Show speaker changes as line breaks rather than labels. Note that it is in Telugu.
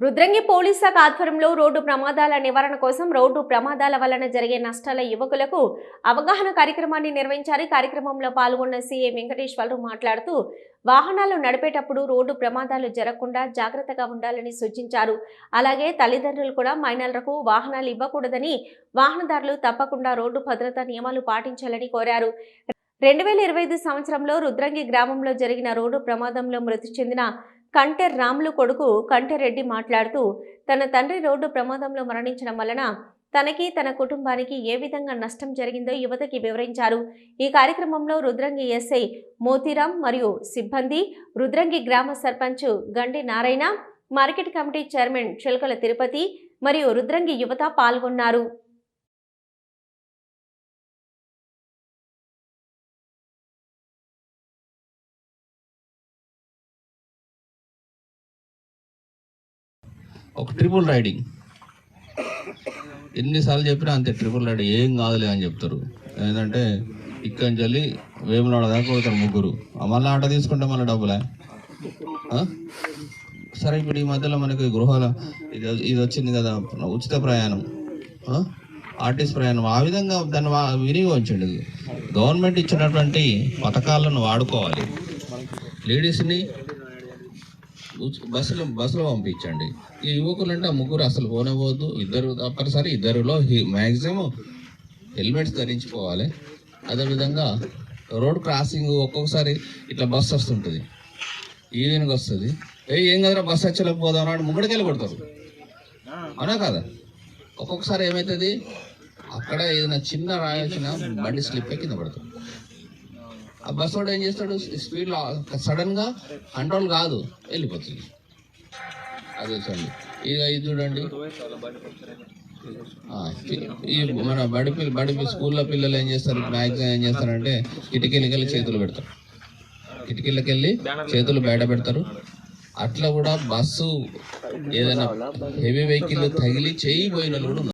రుద్రంగి పోలీస్ శాఖ ఆధ్వర్యంలో రోడ్డు ప్రమాదాల నివారణ కోసం రోడ్డు ప్రమాదాల వలన జరిగే నష్టాల యువకులకు అవగాహన కార్యక్రమాన్ని నిర్వహించారు. కార్యక్రమంలో పాల్గొన్న సీఐ వెంకటేశ్వరరావు మాట్లాడుతూ వాహనాలు నడిపేటప్పుడు రోడ్డు ప్రమాదాలు జరగకుండా జాగ్రత్తగా ఉండాలని సూచించారు. అలాగే తల్లిదండ్రులు కూడా మైనర్లకు వాహనాలు ఇవ్వకూడదని, వాహనదారులు తప్పకుండా రోడ్డు భద్రతా నియమాలు పాటించాలని కోరారు. 2025 సంవత్సరంలో రుద్రంగి గ్రామంలో జరిగిన రోడ్డు ప్రమాదంలో మృతి చెందిన కంటె రాములు కొడుకు కంటెరెడ్డి మాట్లాడుతూ తన తండ్రి రోడ్డు ప్రమాదంలో మరణించడం వలన తనకి తన కుటుంబానికి ఏ విధంగా నష్టం జరిగిందో యువతకి వివరించారు. ఈ కార్యక్రమంలో రుద్రంగి ఎస్ఐ మోతీరాం మరియు సిబ్బంది, రుద్రంగి గ్రామ సర్పంచ్ గండి నారాయణ, మార్కెట్ కమిటీ చైర్మన్ చిలకల తిరుపతి మరియు రుద్రంగి యువత పాల్గొన్నారు.
ఒక ట్రిపుల్ రైడింగ్ ఎన్నిసార్లు చెప్పినా అంతే. ట్రిపుల్ రైడింగ్ ఏం కాదులే అని చెప్తారు. ఏంటంటే ఇక్కడి నుంచి వెళ్ళి వేములాడ దాకా కొడతారు ముగ్గురు. మళ్ళీ ఆట తీసుకుంటే మళ్ళీ డబ్బులే. సరే, ఇప్పుడు ఈ మధ్యలో మనకి గృహాల ఇది వచ్చింది కదా, ఉచిత ప్రయాణం, ఆర్టీసీ ప్రయాణం. ఆ విధంగా దాన్ని వినియోగించండి. గవర్నమెంట్ ఇచ్చినటువంటి పథకాలను వాడుకోవాలి. లేడీస్ని బస్సులో పంపించండి. ఈ యువకులు అంటే ముగ్గురు అసలు పోనవద్దు. ఇద్దరు తప్పనిసరి, ఇద్దరులో మ్యాక్సిమం హెల్మెట్స్ ధరించుకోవాలి. అదేవిధంగా రోడ్ క్రాసింగ్ ఒక్కొక్కసారి ఇట్లా బస్సు వస్తుంటుంది, ఈవినింగ్ వస్తుంది, ఏం కదరా బస్సు వచ్చేలోకి పోదాం నాడు ముగ్గుడికి వెళ్ళి కొడతారు. అవునా కదా? ఒక్కొక్కసారి ఏమవుతుంది, అక్కడ ఏదైనా చిన్న రాయి వచ్చినా బండి స్లిప్ కింద పడుతుంది. ఆ బస్ వాడు ఏం చేస్తాడు, స్పీడ్లో సడన్గా కంట్రోల్ కాదు, వెళ్ళిపోతుంది. అదే చూడండి, ఇది చూడండి, ఈ మన బడి స్కూల్లో పిల్లలు ఏం చేస్తారు, మ్యాక్సిమం ఏం చేస్తారంటే కిటికీలకి వెళ్ళి చేతులు పెడతారు. కిటికీలకి వెళ్ళి చేతులు బయట పెడతారు. అట్లా కూడా బస్సు ఏదైనా హెవీ వెహికల్ తగిలి చేయి పోయిన కూడా